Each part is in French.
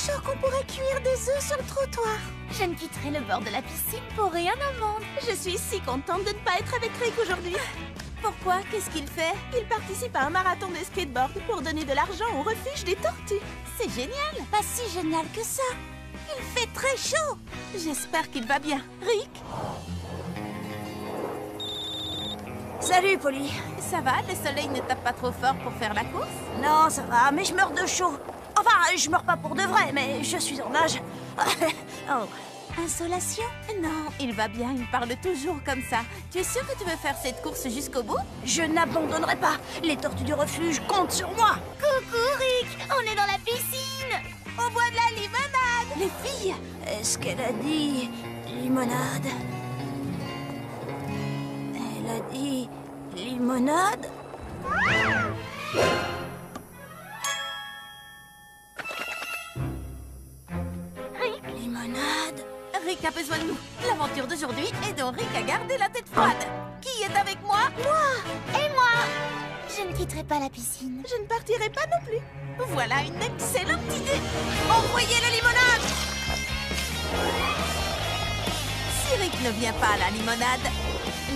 chaud qu'on pourrait cuire des œufs sur le trottoir. Je ne quitterai le bord de la piscine pour rien au monde. Je suis si contente de ne pas être avec Rick aujourd'hui. Pourquoi? Qu'est-ce qu'il fait? Il participe à un marathon de skateboard pour donner de l'argent au refuge des tortues. C'est génial. Pas si génial que ça. Il fait très chaud. J'espère qu'il va bien. Rick? Salut, Polly. Ça va? Le soleil ne tape pas trop fort pour faire la course? Non, ça va, mais je meurs de chaud. Enfin, je meurs pas pour de vrai, mais je suis en nage. Oh. Insolation? Non, il va bien, il parle toujours comme ça. Tu es sûr que tu veux faire cette course jusqu'au bout? Je n'abandonnerai pas. Les tortues du refuge comptent sur moi. Coucou, Rick! On est dans la piscine! On boit de la limonade! Les filles! Est-ce qu'elle a dit limonade? Elle a dit limonade? Rick? Limonade? Rick a besoin de nous. L'aventure d'aujourd'hui est dont Rick a gardé la tête froide. Qui est avec moi? Moi! Et moi! Je ne quitterai pas la piscine. Je ne partirai pas non plus. Voilà une excellente idée. Envoyez la limonade! Si Rick ne vient pas à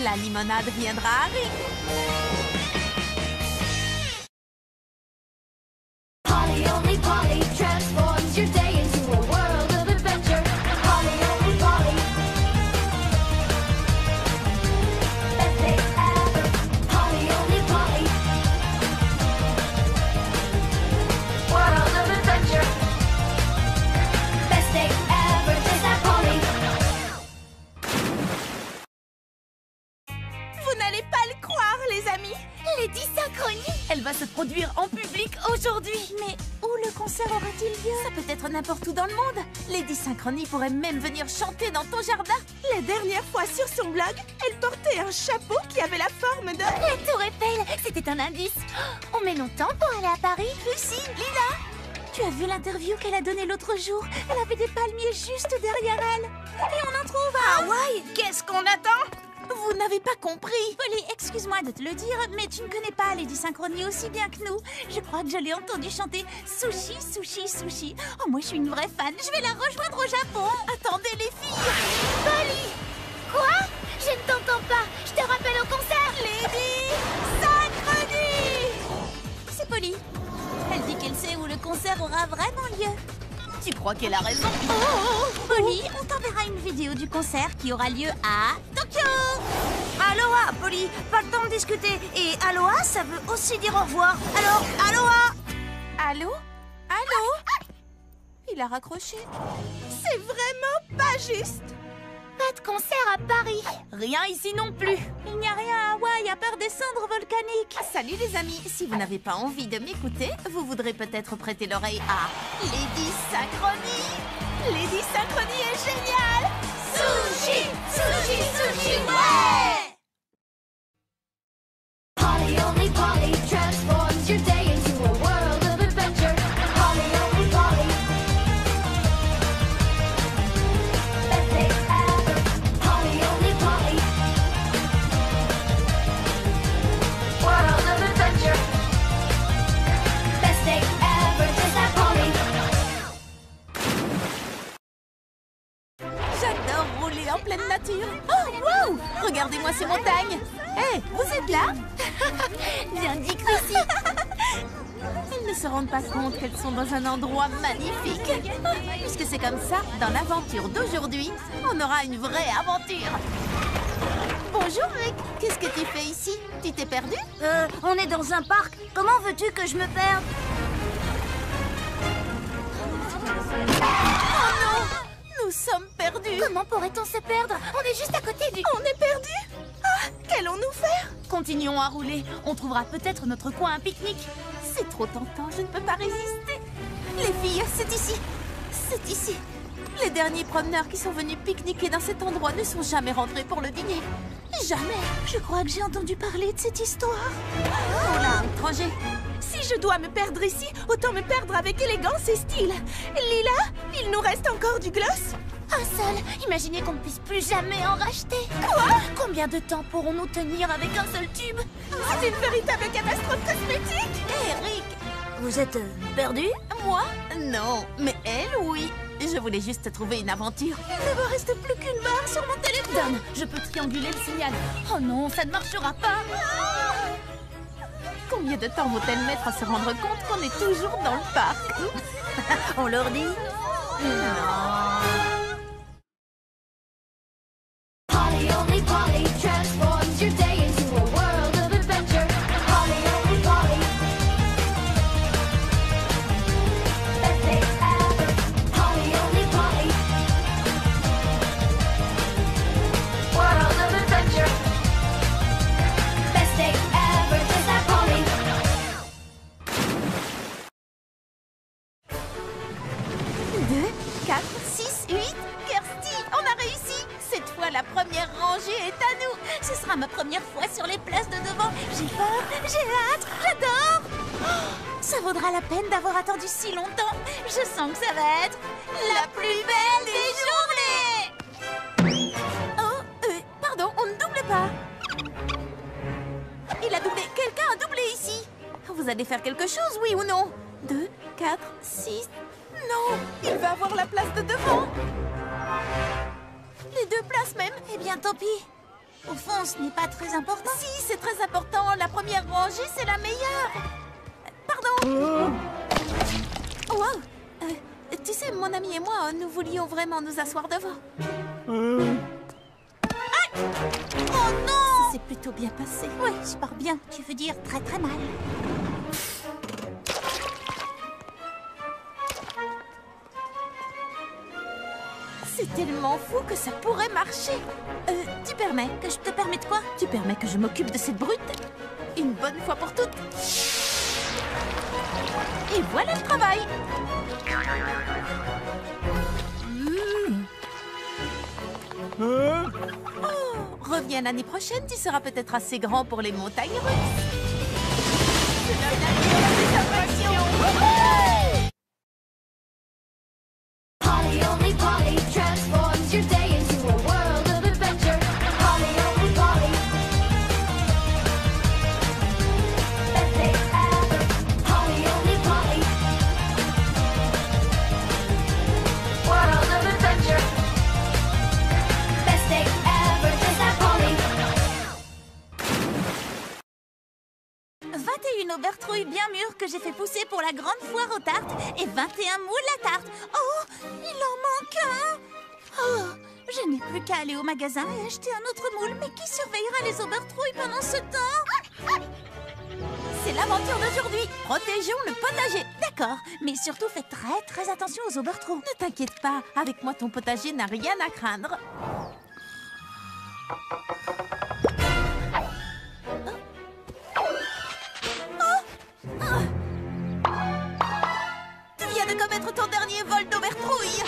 la limonade viendra à Rick. Polly, only Polly transforms your day into a world of adventure. Polly, only Polly. Best day ever. Polly, only Polly. World of adventure. Best day ever. Just that Polly. Vous n'allez pas le croire, les amis. Lady Synchronie. Elle va se produire en public aujourd'hui. Mais où le concert aura-t-il lieu? Ça peut être n'importe où dans le monde. Lady Synchronie pourrait même venir chanter dans ton jardin. La dernière fois sur son blog, elle portait un chapeau qui avait la forme de... La tour Eiffel, c'était un indice. Oh, on met longtemps pour aller à Paris. Lucie, Lila, tu as vu l'interview qu'elle a donnée l'autre jour? Elle avait des palmiers juste derrière elle. Et on en trouve à... Hawaï, qu'est-ce qu'on attend? Vous n'avez pas compris. Polly, excuse-moi de te le dire, mais tu ne connais pas Lady Synchronie aussi bien que nous. Je crois que je l'ai entendu chanter Sushi, Sushi, Sushi. Oh, moi, je suis une vraie fan. Je vais la rejoindre au Japon. Attendez, les filles. Polly! Quoi? Je ne t'entends pas. Je te rappelle au concert. Lady Synchronie! C'est Polly. Elle dit qu'elle sait où le concert aura vraiment lieu. Tu crois qu'elle a raison? Polly, on t'enverra une vidéo du concert qui aura lieu à Tokyo. Aloha, Polly. Pas le temps de discuter. Et aloha, ça veut aussi dire au revoir. Alors, aloha. Allô? Allô? Il a raccroché. C'est vraiment pas juste. Pas de concert à Paris. Rien ici non plus. Il n'y a rien à Hawaï à part des cendres volcaniques. Salut les amis. Si vous n'avez pas envie de m'écouter, vous voudrez peut-être prêter l'oreille à Lady Synchronie. Lady Synchronie est géniale. Sushi, sushi, sushi, ouais! Polly, only Polly transforms your day into a world of adventure. Polly, only Polly. Best day ever. Polly, only Polly. World of adventure. Best day ever. Just that Polly. J'adore rouler en pleine nature. Oh, wow! Regardez-moi ces montagnes. Hé, vous êtes là? Bien dit, Chrissy. Elles ne se rendent pas compte qu'elles sont dans un endroit magnifique. Puisque c'est comme ça, dans l'aventure d'aujourd'hui, on aura une vraie aventure. Bonjour, Rick. Qu'est-ce que tu fais ici? Tu t'es perdu? On est dans un parc. Comment veux-tu que je me perde? Oh non! Nous sommes perdus. Comment pourrait-on se perdre? On est juste à côté du... On est perdus? Ah! Qu'allons-nous faire? Continuons à rouler. On trouvera peut-être notre coin à pique-nique. C'est trop tentant, je ne peux pas résister. Les filles, c'est ici. C'est ici. Les derniers promeneurs qui sont venus pique-niquer dans cet endroit ne sont jamais rentrés pour le dîner. Jamais. Je crois que j'ai entendu parler de cette histoire. Oh là, étranger. Si je dois me perdre ici, autant me perdre avec élégance et style. Lila, il nous reste encore du gloss? Un seul. Imaginez qu'on ne puisse plus jamais en racheter. Quoi? Combien de temps pourrons-nous tenir avec un seul tube? C'est une véritable catastrophe cosmétique. Hé, Rick, vous êtes perdu? Moi? Non, mais elle, oui. Je voulais juste trouver une aventure. Il ne me reste plus qu'une barre sur mon téléphone. Je peux trianguler le signal. Oh non, ça ne marchera pas. Combien de temps vont-elles mettre à se rendre compte qu'on est toujours dans le parc? On leur dit? Polly only Polly transforms your day into a world of adventure. Polly only Polly. Best day ever. Polly only Polly. World of adventure. Best day ever. Just that Polly. 2, 4, 6, 8. Kirsty, on a réussi. Cette fois, la première rangée est à nous. Ce sera ma première fois sur les places de devant. J'ai peur, j'ai hâte, j'adore. Oh, ça vaudra la peine d'avoir attendu si longtemps. Je sens que ça va être la plus belle des journées. Oh, pardon, on ne double pas. Il a doublé. Quelqu'un a doublé ici. Vous allez faire quelque chose, oui ou non? 2, 4, 6... Non, il va avoir la place de devant. Les 2 places même. Eh bien, tant pis. Au fond, ce n'est pas très important. Si, c'est très important. La première rangée, c'est la meilleure. Pardon. Wow. Tu sais, mon ami et moi, nous voulions vraiment nous asseoir devant. Aïe! Oh non! C'est plutôt bien passé. Oui, je pars bien. Tu veux dire très très mal. C'est tellement fou que ça pourrait marcher. Tu permets? Que je te permets de quoi? Tu permets que je m'occupe de cette brute? Une bonne fois pour toutes. Et voilà le travail. Oh, reviens l'année prochaine, tu seras peut-être assez grand pour les montagnes russes. Je donne la vie à la satisfaction. Polly only Polly transforms your day into a world of adventure. Polly only Polly. Best day ever. Polly only Polly. World of adventure. Best day ever. Just that Polly. 21 aubertrouilles bien mûres que j'ai fait pousser pour la grande foire aux tartes et 21 moules à tarte. Oh, il en manque un. Oh, je n'ai plus qu'à aller au magasin et acheter un autre moule. Mais qui surveillera les aubertrouilles pendant ce temps? C'est l'aventure d'aujourd'hui. Protégeons le potager. D'accord, mais surtout fais très très attention aux aubertrouilles. Ne t'inquiète pas, avec moi ton potager n'a rien à craindre. Tu viens de commettre ton dernier vol d'aubertrouille.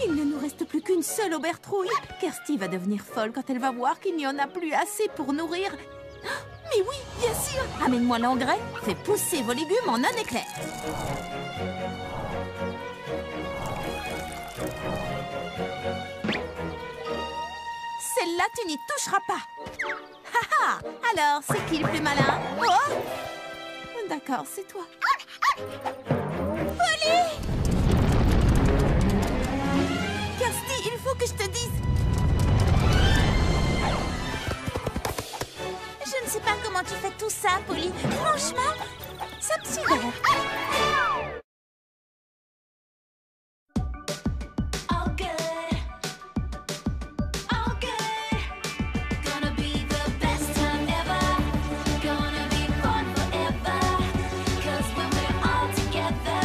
Il ne nous reste plus qu'une seule aubertrouille. Kirsty va devenir folle quand elle va voir qu'il n'y en a plus assez pour nourrir. Mais oui, bien sûr. Amène-moi l'engrais, fais pousser vos légumes en un éclair. Celle-là, tu n'y toucheras pas. Haha. Alors, c'est qui le plus malin? Oh, d'accord, c'est toi. Polly! Kirsty, il faut que je te dise. Je ne sais pas comment tu fais tout ça, Polly. Franchement, ça me sidère. All good. All good. Gonna be the best time ever. Gonna be fun forever. 'Cause when we're all together,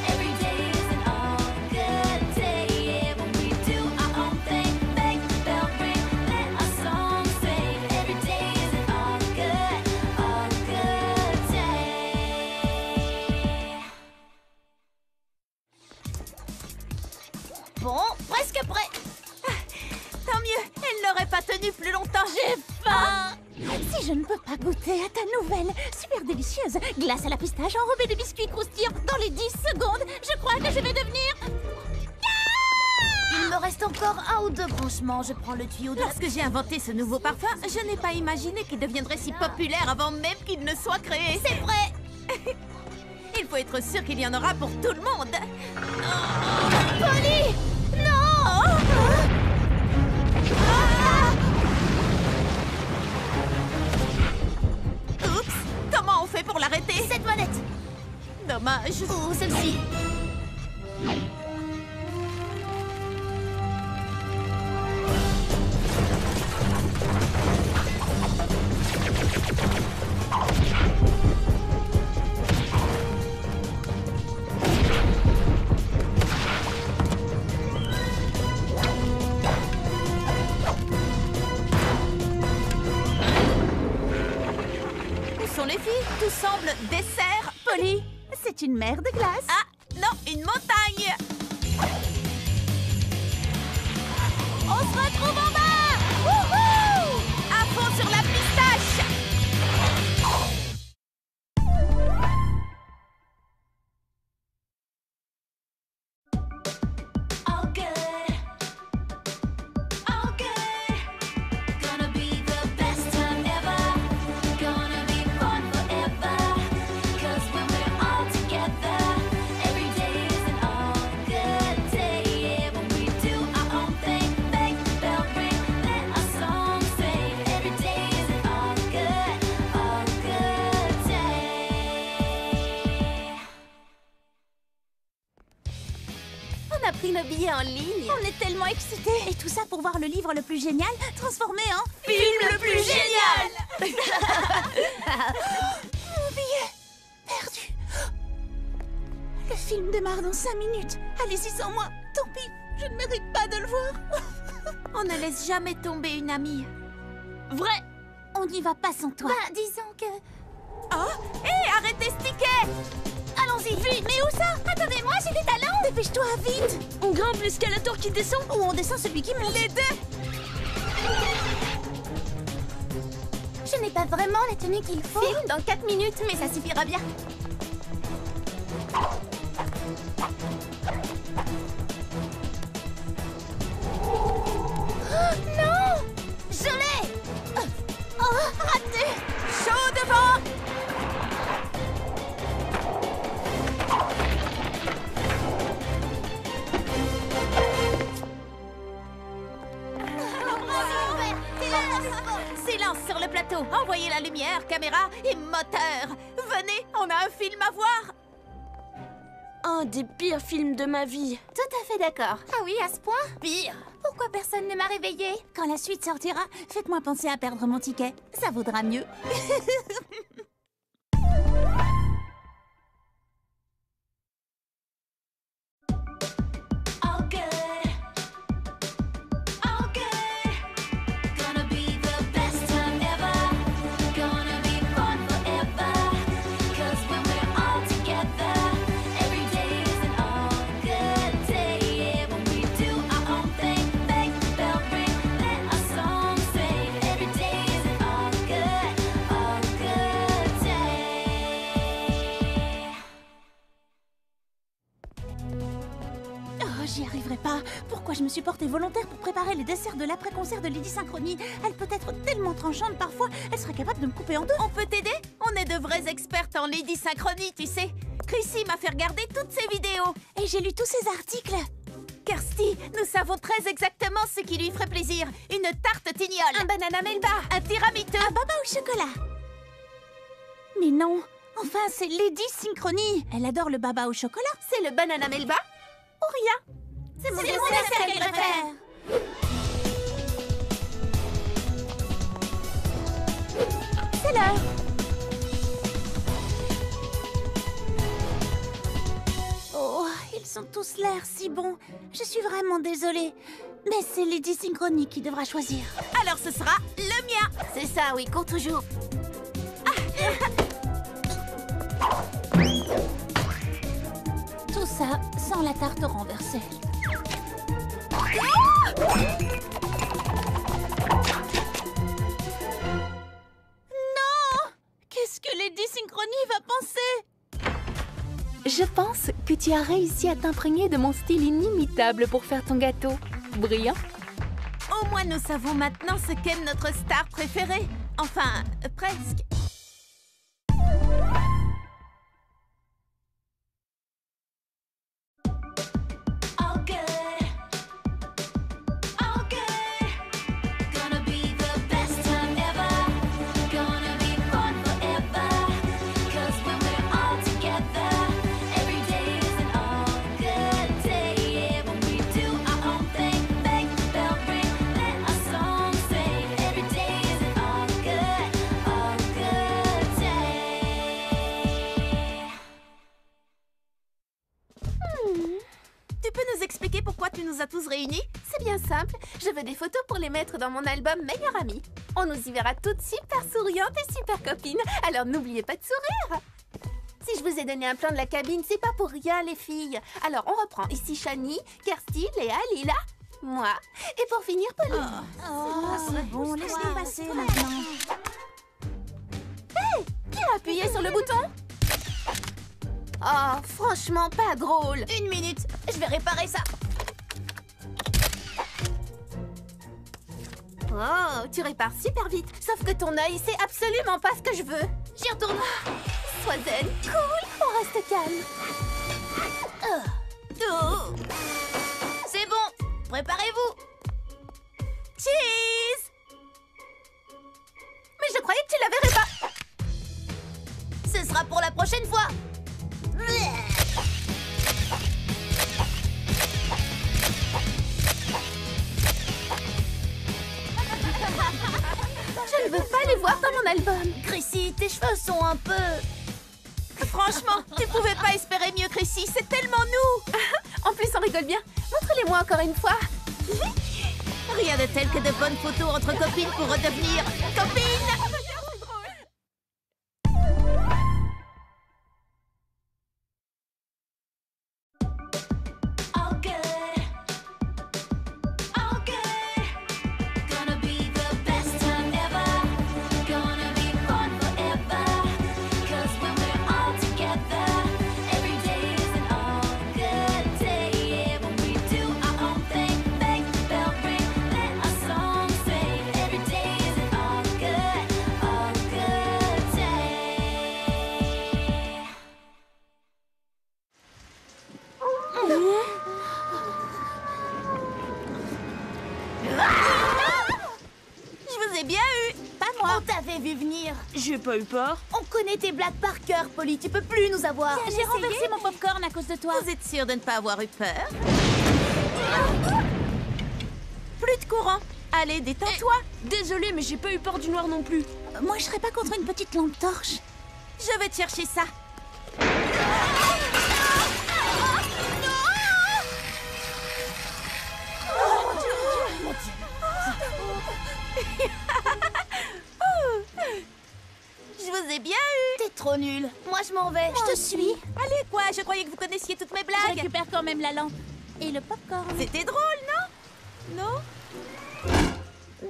every day is an all good day. Yeah, when we do our own thing, bang, bell ring, let our song sing. Every day is an all good day. Bon, presque prêt. Ah, tant mieux, elle n'aurait pas tenu plus longtemps. J'ai faim. Si je ne peux pas goûter à ta nouvelle, super délicieuse glace à la pistache enrobée de biscuits croustillants dans les 10 secondes, je crois que je vais devenir encore un ou deux branchements, je prends le tuyau de... Lorsque j'ai inventé ce nouveau parfum, je n'ai pas imaginé qu'il deviendrait si populaire avant même qu'il ne soit créé. C'est vrai. Il faut être sûr qu'il y en aura pour tout le monde. Polly! Non! Oups! Comment on fait pour l'arrêter? Cette manette! Dommage. Ou celle-ci. Où sont les filles? Tout semble dessert. Polly, c'est une mer de glace. Ah, non, une montagne. On se retrouve en bas! Wouhou! À fond sur la pistache. All good. All good. Gonna be the best time ever. Gonna be fun forever. 'Cause when we're all together, every day is an all good day. Yeah, when we do our own thing, bang, bell ring, let our song sing. Every day is an all good day. On a pris nos billets en ligne. On est tellement excités. Et tout ça pour voir le livre le plus génial transformé en... Film le plus génial. Mon billet perdu. Le film démarre dans 5 minutes. Allez-y sans moi. Tant pis, je ne mérite pas de le voir. On ne laisse jamais tomber une amie. Vrai. On n'y va pas sans toi. Bah, disons que... Oh, hé, arrêtez ce ticket. Allons-y, vite! Mais où ça? Attendez-moi, j'ai des talents! Dépêche-toi, vite. On grimpe l'escalator qui descend Ou on descend celui qui monte. Les deux. Je n'ai pas vraiment la tenue qu'il faut. Film dans 4 minutes, mais ça suffira bien. Non! Je l'ai! Oh, raté! Chaud devant. Silence sur le plateau. Envoyez la lumière, caméra et moteur. Venez, on a un film à voir. Un des pires films de ma vie. Tout à fait d'accord. Ah oui, à ce point? Pire. Pourquoi personne ne m'a réveillée? Quand la suite sortira, faites-moi penser à perdre mon ticket. Ça vaudra mieux. All good. All good. Gonna be the best time ever. Gonna be fun forever. 'Cause when we're all together, every day is an all good day. Yeah, when we do our own thing, bang, bell ring, let our song sing. Every day is an all good day. Oh, j'y arriverai pas. Pourquoi je me suis portée volontaire pour préparer les desserts de l'après-concert de Lady Synchronie? Elle peut être tellement tranchante parfois, elle serait capable de me couper en deux. On peut t'aider? On est de vraies expertes en Lady Synchronie, tu sais. Chrissy m'a fait regarder toutes ses vidéos. Et j'ai lu tous ces articles. Kirsty, nous savons très exactement ce qui lui ferait plaisir. Une tarte tignole, un banana melba, un tiramisu. Un baba au chocolat. Mais non, enfin c'est Lady Synchronie. Elle adore le baba au chocolat. C'est le banana melba ou rien? C'est mon dessert qu'elle préfère. C'est l'heure. Oh, ils sont tous l'air si bons. Je suis vraiment désolée. Mais c'est Lady Synchronie qui devra choisir. Alors ce sera le mien. C'est ça, oui, compte toujours. Tout ça sans la tarte renversée. Non! Qu'est-ce que Lady Synchronie va penser? Je pense que tu as réussi à t'imprégner de mon style inimitable pour faire ton gâteau. brillant. Au moins, nous savons maintenant ce qu'aime notre star préférée. Enfin, presque. All good. All good. Gonna be the best time ever. Gonna be fun forever. 'Cause when we're all together, every day is an all good day. Yeah, when we do our own thing, make the bell ring, let our song sing. Every day is an all good day. Tu peux nous expliquer pourquoi tu nous as tous réunis? C'est bien simple. Je veux des photos pour les mettre dans mon album Meilleure Amie. On nous y verra toutes super souriantes et super copines. Alors n'oubliez pas de sourire. Si je vous ai donné un plan de la cabine, c'est pas pour rien, les filles. Alors on reprend. Ici Shani, Kirsty, Léa, Lila, moi. Et pour finir, Pauline. C'est bon, laisse-les passer maintenant. Qui a appuyé sur le bouton? Oh, franchement, pas drôle. Une minute, je vais réparer ça. Oh, tu répares super vite. Sauf que ton œil, c'est absolument pas ce que je veux. J'y retourne. Sois zen. Cool, on reste calme. Oh. C'est bon, préparez-vous. Cheese. Mais je croyais que tu la verrais pas. Ce sera pour la prochaine fois. Je ne veux pas les voir dans mon album. Chrissy, tes cheveux sont un peu... Franchement, tu pouvais pas espérer mieux, Chrissy. C'est tellement nous. En plus, on rigole bien. Montre-les-moi encore une fois. Rien de tel que de bonnes photos entre copines pour redevenir copines. All good. All good. Gonna be the best time ever. Gonna be fun forever. 'Cause when we're all together, every day is an all good day. Yeah, when we do our own thing, make the bell ring, let our song sing. Every day is an all good day. Je vous ai bien eu. Pas moi. On t'avait vu venir. J'ai pas eu peur. On connaît tes blagues par cœur, Polly. Tu peux plus nous avoir. J'ai renversé mon popcorn à cause de toi. Vous êtes sûr de ne pas avoir eu peur? Plus de courant. Allez, détends-toi. Désolée, mais j'ai pas eu peur du noir non plus. Moi, je serais pas contre une petite lampe torche. Je vais te chercher ça. Je vous ai bien eu. T'es trop nul. Moi, je m'en vais. Je te suis. Allez, quoi? Je croyais que vous connaissiez toutes mes Je blagues. récupère quand même la lampe. Et le popcorn. C'était drôle, non? Non?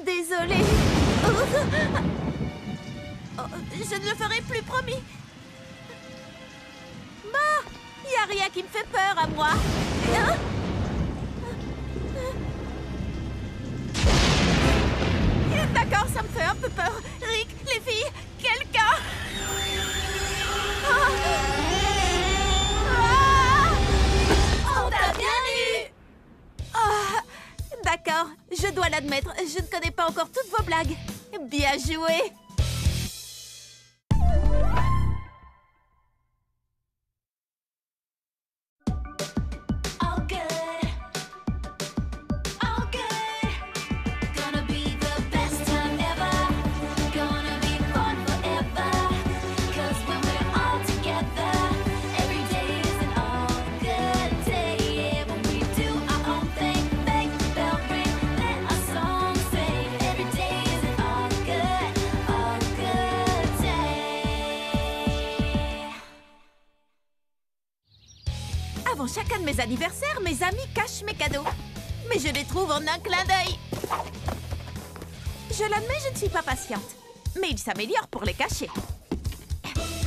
Désolée. Oh, je ne le ferai plus, promis. Bah, y a rien qui me fait peur à moi. Hein? D'accord, ça me fait un peu peur. Rick, les filles, quelqu'un. On t'a bien eu. D'accord, je dois l'admettre, je ne connais pas encore toutes vos blagues. Bien joué. All good. All good. Gonna be the best time ever. Gonna be fun forever. 'Cause when we're all together, every day is an all good day. Yeah, when we do our own thing, make the bell ring, let our song sing. Every day is an all good day. Avant chacun de mes anniversaires, mes amis cachent mes cadeaux. Mais je les trouve en un clin d'œil. Je l'admets, je ne suis pas patiente. Mais ils s'améliorent pour les cacher.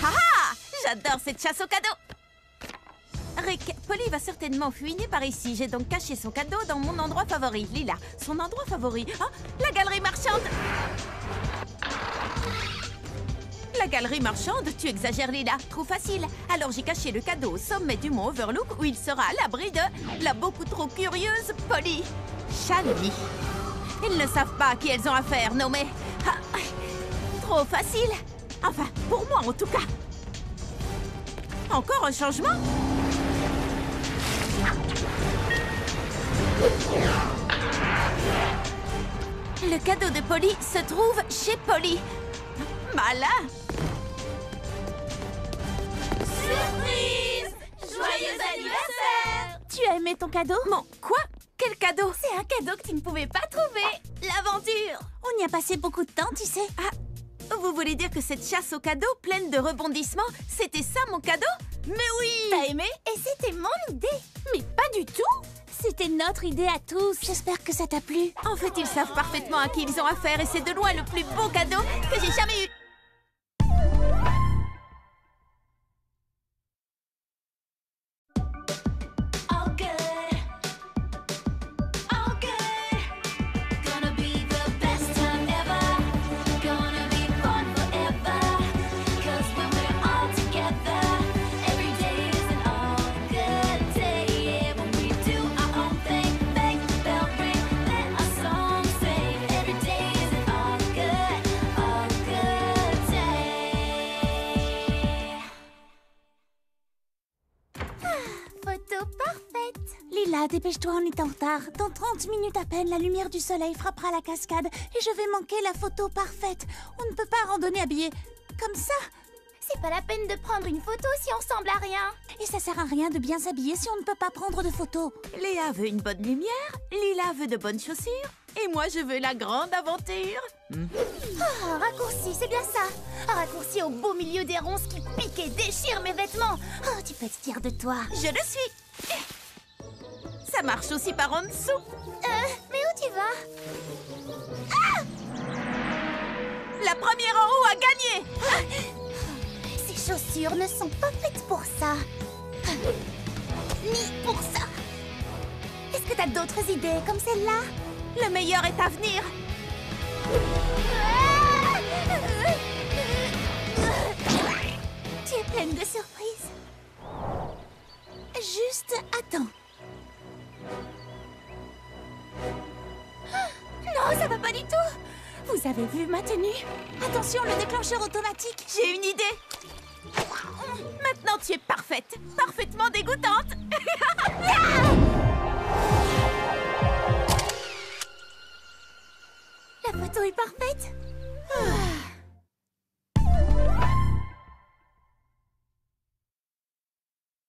Ah ah! J'adore cette chasse aux cadeaux. Rick, Polly va certainement fouiner par ici. J'ai donc caché son cadeau dans mon endroit favori. Lila, son endroit favori. Ah, la galerie marchande. La galerie marchande, tu exagères, Lila. Trop facile. Alors j'ai caché le cadeau au sommet du mont Overlook où il sera à l'abri de la beaucoup trop curieuse Polly. Shani. Ils ne savent pas à qui elles ont affaire, non mais... Ah, trop facile. Enfin, pour moi en tout cas. Encore un changement? Le cadeau de Polly se trouve chez Polly. Malin! Surprise! Joyeux anniversaire! Tu as aimé ton cadeau? Mon quoi? Quel cadeau? C'est un cadeau que tu ne pouvais pas trouver. L'aventure! On y a passé beaucoup de temps, tu sais. Ah, vous voulez dire que cette chasse au cadeau pleine de rebondissements, c'était ça mon cadeau? Mais oui! T'as aimé? Et c'était mon idée. Mais pas du tout! C'était notre idée à tous. J'espère que ça t'a plu. En fait, ils savent parfaitement à qui ils ont affaire et c'est de loin le plus beau cadeau que j'ai jamais eu. All good. All good. Gonna be the best time ever. Gonna be fun forever. 'Cause when we're all together, every day is an all good day. Yeah, when we do our own thing, make the bell ring, let our song sing. Every day is an all good day. Photo parfaite. Lila, dépêche-toi, on est en retard. Dans 30 minutes à peine, la lumière du soleil frappera la cascade et je vais manquer la photo parfaite. On ne peut pas randonner habillé comme ça. C'est pas la peine de prendre une photo si on ressemble à rien. Et ça sert à rien de bien s'habiller si on ne peut pas prendre de photos. Léa veut une bonne lumière, Lila veut de bonnes chaussures, et moi je veux la grande aventure. Oh, raccourci, c'est bien ça. Un raccourci au beau milieu des ronces qui piquent et déchirent mes vêtements. Oh, tu peux être fière de toi. Je le suis. Ça marche aussi par en dessous. Mais où tu vas? La première en haut a gagné. Ces chaussures ne sont pas faites pour ça. Ni pour ça. Est-ce que t'as d'autres idées comme celle-là? Le meilleur est à venir. Tu es pleine de surprises. Juste attends. Non, ça va pas du tout. Vous avez vu ma tenue? Attention, le déclencheur automatique. J'ai une idée. Maintenant tu es parfaite, parfaitement dégoûtante. La photo est parfaite.